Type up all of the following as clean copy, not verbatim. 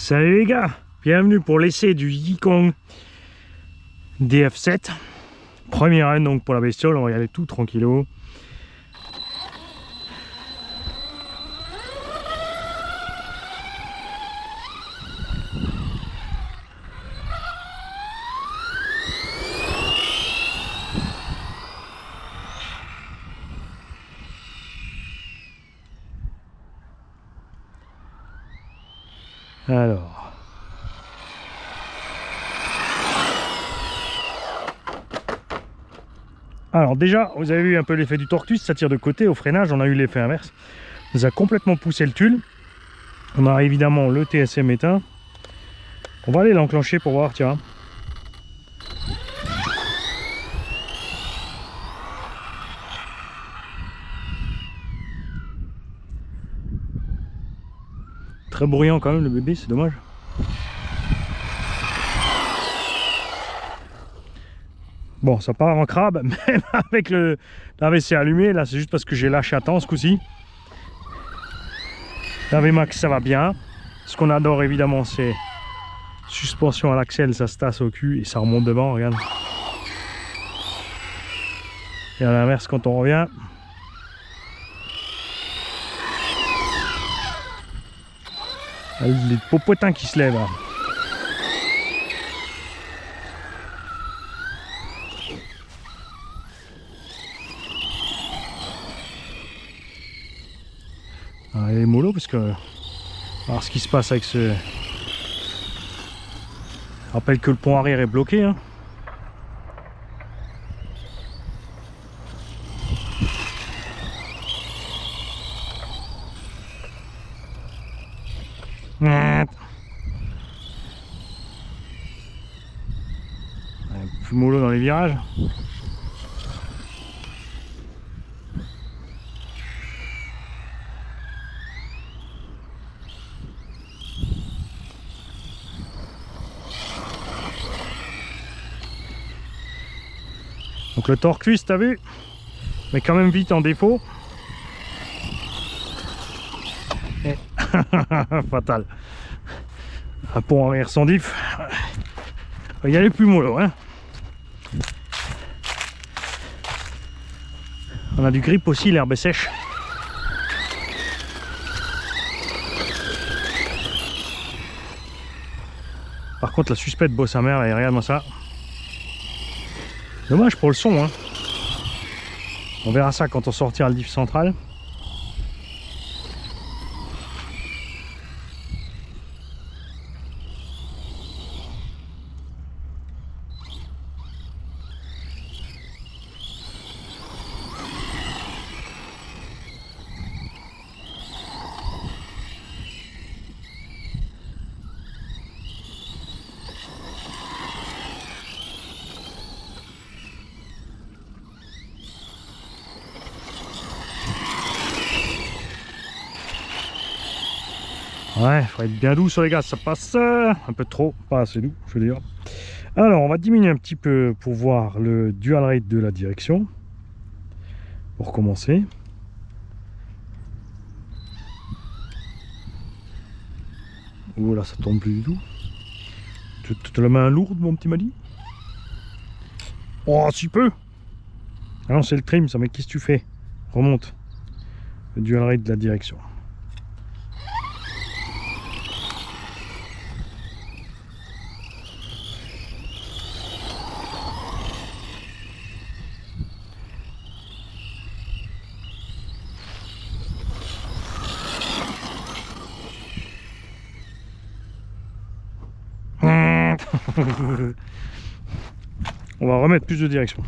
Salut les gars, bienvenue pour l'essai du Yikong DF7. Première run donc pour la bestiole, on va y aller tout tranquillou. Alors déjà, vous avez vu un peu l'effet du tortus, ça tire de côté. Au freinage, on a eu l'effet inverse. Ça nous a complètement poussé le tulle. On a évidemment le TSM éteint. On va aller l'enclencher pour voir, tiens. Très bruyant quand même le bébé, c'est dommage. Bon, ça part en crabe, même avec la VC allumée. Là, c'est juste parce que j'ai lâché à temps ce coup-ci. La VMAX, ça va bien. Ce qu'on adore, évidemment, c'est suspension à l'axel. Ça se tasse au cul et ça remonte devant, regarde. Et à l'inverse, quand on revient... les popotins qui se lèvent, là. Elle est mollo parce que alors ce qui se passe avec ce... Je rappelle que le pont arrière est bloqué, hein. Plus mollo dans les virages. Donc le torque-cuisse, t'as vu, mais quand même vite en défaut. Et... fatal. Un pont arrière sans diff. Il y a les plus mollo, hein. On a du grip aussi, l'herbe est sèche. Par contre la suspecte bosse sa mère et regarde-moi ça. Dommage pour le son, hein. On verra ça quand on sortira le diff central. Ouais, il faut être bien doux sur les gaz, ça passe un peu trop, pas assez doux, je veux dire. Alors, on va diminuer un petit peu pour voir le dual rate de la direction. Pour commencer. Oh là, ça tombe plus du tout. Tu as la main lourde, mon petit Mali? Oh, si peu! Ah non, c'est le trim, ça, mais qu'est-ce que tu fais? Remonte. Le dual rate de la direction. On va remettre plus de direction.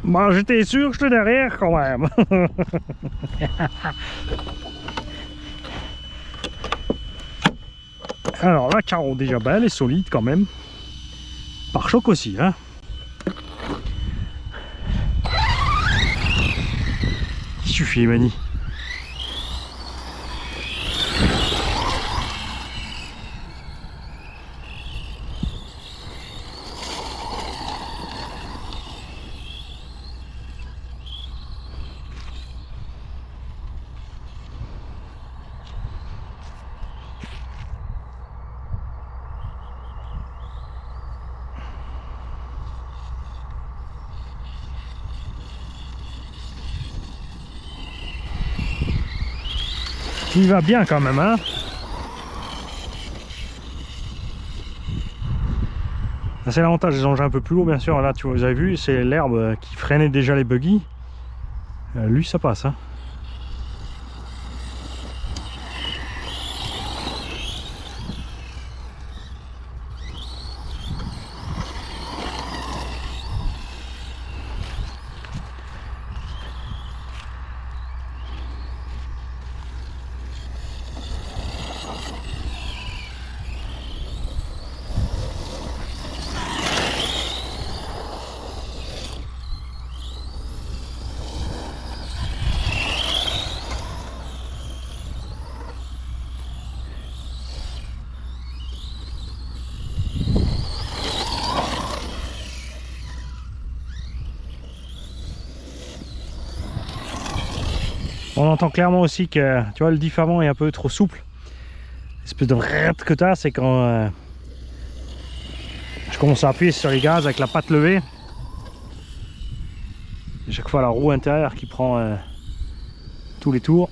Bon, j'étais sûr que j'étais derrière quand même. Alors la carreau déjà belle et solide quand même. Pare-choc aussi, hein. Il suffit, Mani. Il va bien quand même, hein. C'est l'avantage des engins un peu plus lourds, bien sûr. Là, tu vois, vous avez vu, c'est l'herbe qui freinait déjà les buggy. Lui, ça passe, hein. On entend clairement aussi que, tu vois, le diff avant est un peu trop souple. L'espèce de rrrr que tu as, c'est quand je commence à appuyer sur les gaz avec la patte levée. Et chaque fois la roue intérieure qui prend tous les tours.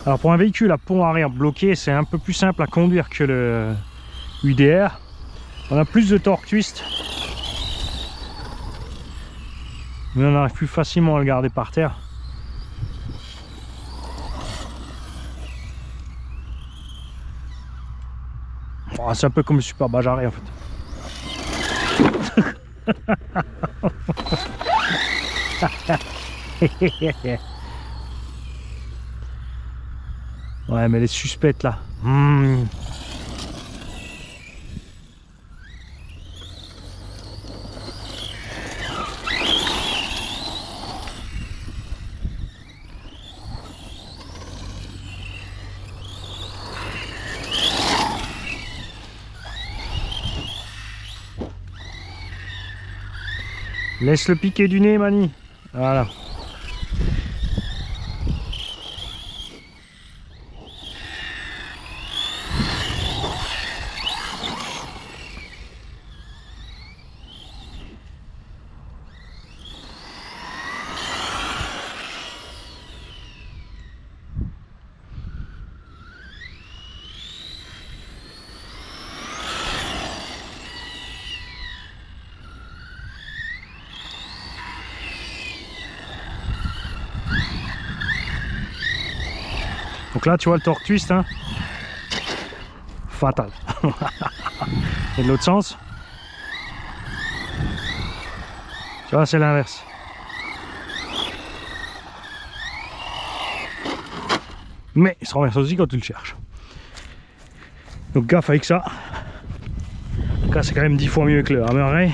Alors pour un véhicule à pont arrière bloqué, c'est un peu plus simple à conduire que le UDR. On a plus de torque twist, mais on arrive plus facilement à le garder par terre. Oh, c'est un peu comme le Super Bajaré en fait. Ouais, mais les suspectes là. Laisse le piquer du nez, Mani. Voilà. Donc là, tu vois le torque twist, hein, fatal. Et de l'autre sens, tu vois, c'est l'inverse. Mais il se renverse aussi quand tu le cherches. Donc gaffe avec ça. Donc là, c'est quand même 10 fois mieux que le Hammer Ray.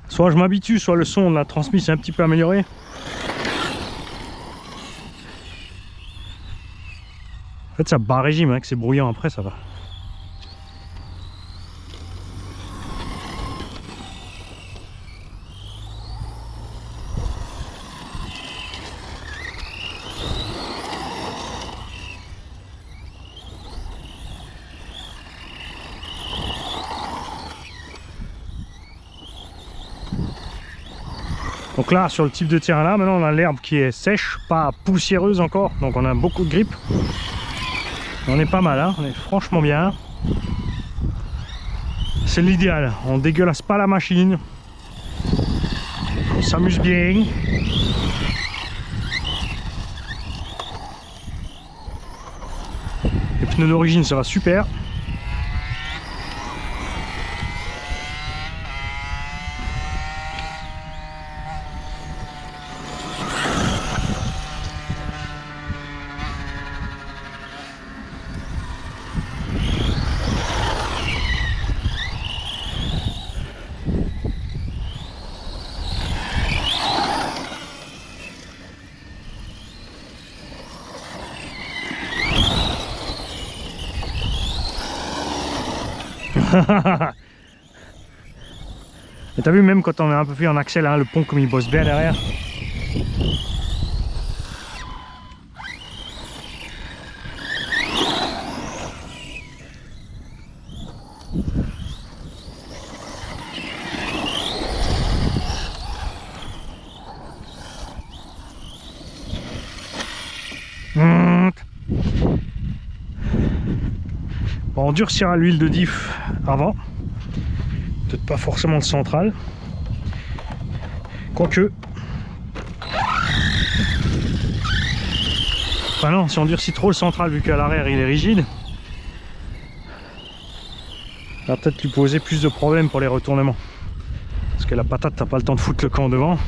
Soit je m'habitue, soit le son de la transmission est un petit peu amélioré. En fait, ça bat régime, hein, que c'est bruyant après, ça va. Donc là, sur le type de terrain là, maintenant on a l'herbe qui est sèche, pas poussiéreuse encore, donc on a beaucoup de grippe. On est pas mal, hein, on est franchement bien. C'est l'idéal, on dégueulasse pas la machine, on s'amuse bien. Les pneus d'origine, ça va super. Et t'as vu, même quand on est un peu fait en axel, hein, le pont comme il bosse bien derrière. Bon, on durcira l'huile de diff avant. Peut-être pas forcément le central. Quoique. Enfin non, si on durcit trop le central, vu qu'à l'arrière il est rigide, ça va peut-être lui poser plus de problèmes pour les retournements. Parce que la patate, t'as pas le temps de foutre le camp devant.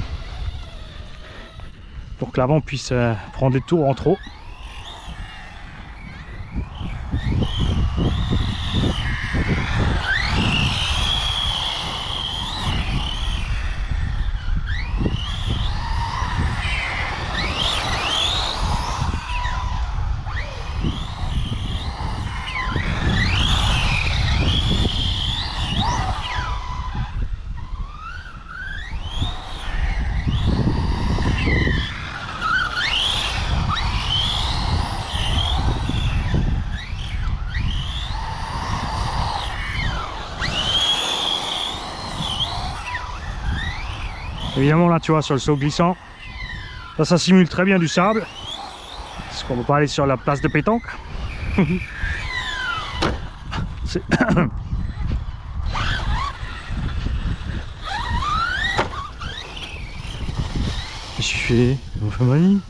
Pour que l'avant puisse prendre des tours en trop. Évidemment là tu vois sur le saut glissant, ça simule très bien du sable. Parce qu'on ne peut pas aller sur la place de pétanque. C'est... Je suis fait, on fait manie.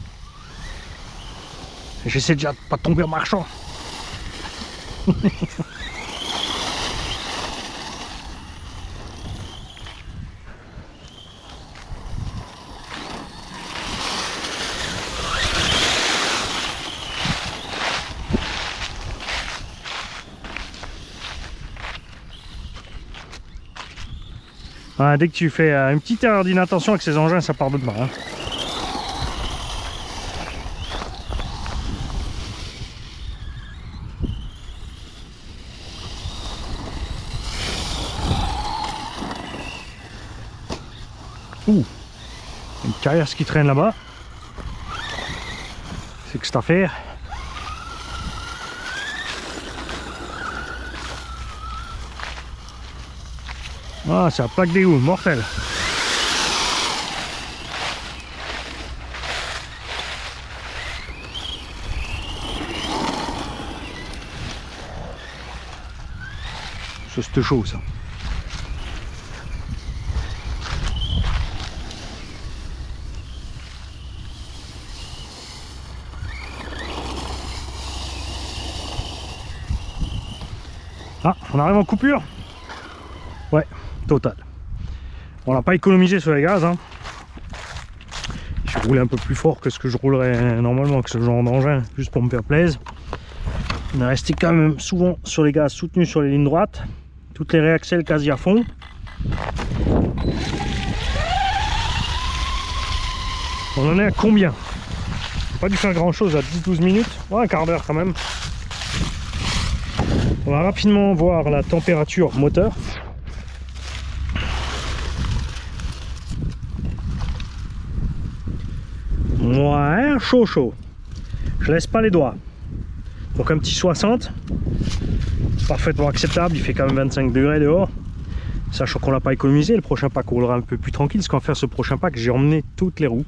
J'essaie déjà de pas tomber en marchant. Ah, dès que tu fais une petite erreur d'inattention avec ces engins, ça part de demain. Hein. Ouh, une carrière qui traîne là-bas. C'est que cette affaire. Ah, c'est la plaque d'égout, mortel. C'est chaud ça. Ah, on arrive en coupure. Ouais, total. On n'a pas économisé sur les gaz. Hein. Je roulais un peu plus fort que ce que je roulerais normalement avec ce genre d'engin, juste pour me faire plaisir. On est resté quand même souvent sur les gaz soutenus sur les lignes droites. Toutes les réaxels quasi à fond. On en est à combien? On n'a pas dû faire grand chose à 10-12 minutes. Ouais, un quart d'heure quand même. On va rapidement voir la température moteur. Ouais, chaud chaud. Je laisse pas les doigts. Donc un petit 60. Parfaitement acceptable, il fait quand même 25 degrés dehors. Sachant qu'on l'a pas économisé, le prochain pack roulera un peu plus tranquille. Ce qu'on va faire ce prochain pack, j'ai emmené toutes les roues.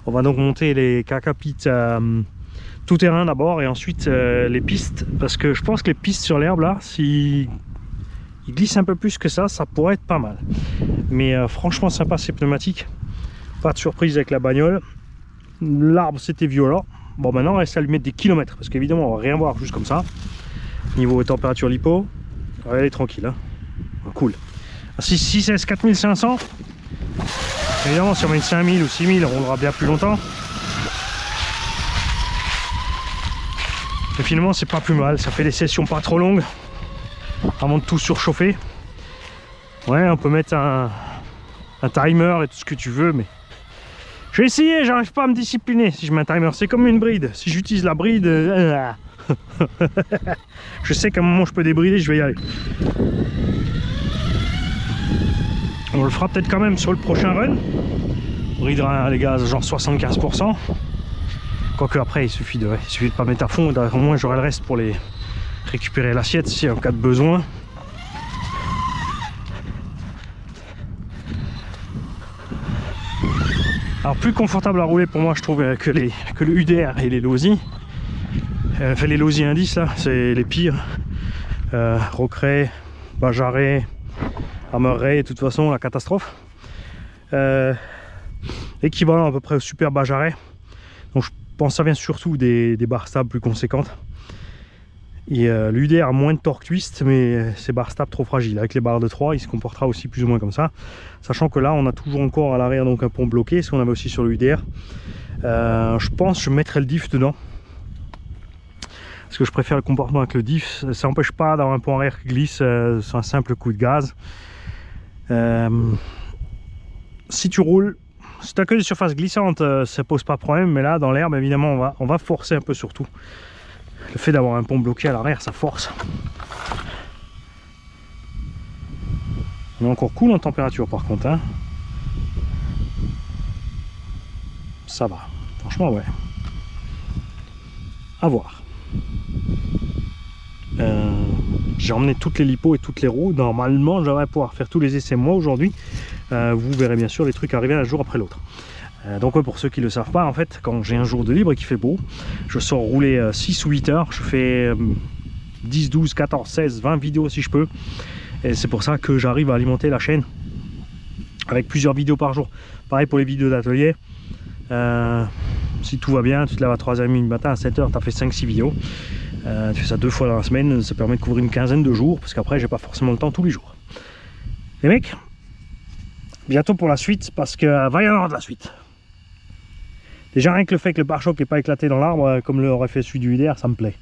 On va donc monter les Kakapit tout terrain d'abord et ensuite les pistes. Parce que je pense que les pistes sur l'herbe là, si ils glissent un peu plus que ça pourrait être pas mal. Mais franchement sympa ces pneumatiques. Pas de surprise avec la bagnole. L'arbre c'était violent. Bon maintenant on reste à lui mettre des kilomètres. Parce qu'évidemment on va rien voir juste comme ça. Niveau température lipo, elle est tranquille. Hein. Cool. 6S 4500. Évidemment si on met une 5000 ou 6000 on roulera bien plus longtemps. Et finalement c'est pas plus mal. Ça fait des sessions pas trop longues. Avant de tout surchauffer. Ouais on peut mettre un timer et tout ce que tu veux mais j'ai essayé, j'arrive pas à me discipliner si je mets un timer. C'est comme une bride. Si j'utilise la bride je sais qu'à un moment je peux débrider, je vais y aller. On le fera peut-être quand même sur le prochain run. On bridera les gaz genre 75%. Quoique après il suffit de pas mettre à fond. Au moins j'aurai le reste pour les récupérer l'assiette si en cas de besoin. Alors plus confortable à rouler pour moi je trouve que le UDR et les Losi. Enfin les Losi indices là, c'est les pires. Rocray, Bajaret, Hammerray, de toute façon la catastrophe. Équivalent à peu près au Super Bajaret. Donc je pense que ça vient surtout des barres stables plus conséquentes. Et l'UDR a moins de torque twist, mais c'est barres stables trop fragiles. Avec les barres de 3, il se comportera aussi plus ou moins comme ça. Sachant que là, on a toujours encore à l'arrière donc un pont bloqué, ce qu'on avait aussi sur le UDR. Je pense que je mettrai le diff dedans. Parce que je préfère le comportement avec le diff. Ça n'empêche pas d'avoir un pont arrière qui glisse sur un simple coup de gaz. Si tu roules, si tu as que des surfaces glissantes, ça pose pas de problème. Mais là, dans l'herbe, évidemment, on va forcer un peu surtout. Le fait d'avoir un pont bloqué à l'arrière, ça force. On est encore cool en température par contre. Hein. Ça va. Franchement, ouais. À voir. J'ai emmené toutes les lipos et toutes les roues. Normalement, j'aimerais pouvoir faire tous les essais moi aujourd'hui. Vous verrez bien sûr les trucs arriver un jour après l'autre. Donc ouais, pour ceux qui ne le savent pas, en fait, quand j'ai un jour de libre et qu'il fait beau, je sors rouler 6 ou 8 heures, je fais 10, 12, 14, 16, 20 vidéos si je peux. Et c'est pour ça que j'arrive à alimenter la chaîne avec plusieurs vidéos par jour. Pareil pour les vidéos d'atelier. Si tout va bien, tu te lèves à 3h30 du matin, à 7h, tu as fait 5-6 vidéos. Tu fais ça 2 fois dans la semaine, ça permet de couvrir une quinzaine de jours, parce qu'après j'ai pas forcément le temps tous les jours. Les mecs, bientôt pour la suite, parce que va y en avoir de la suite. Déjà rien que le fait que le pare-choc n'est pas éclaté dans l'arbre, comme l'aurait fait celui du UDR, ça me plaît.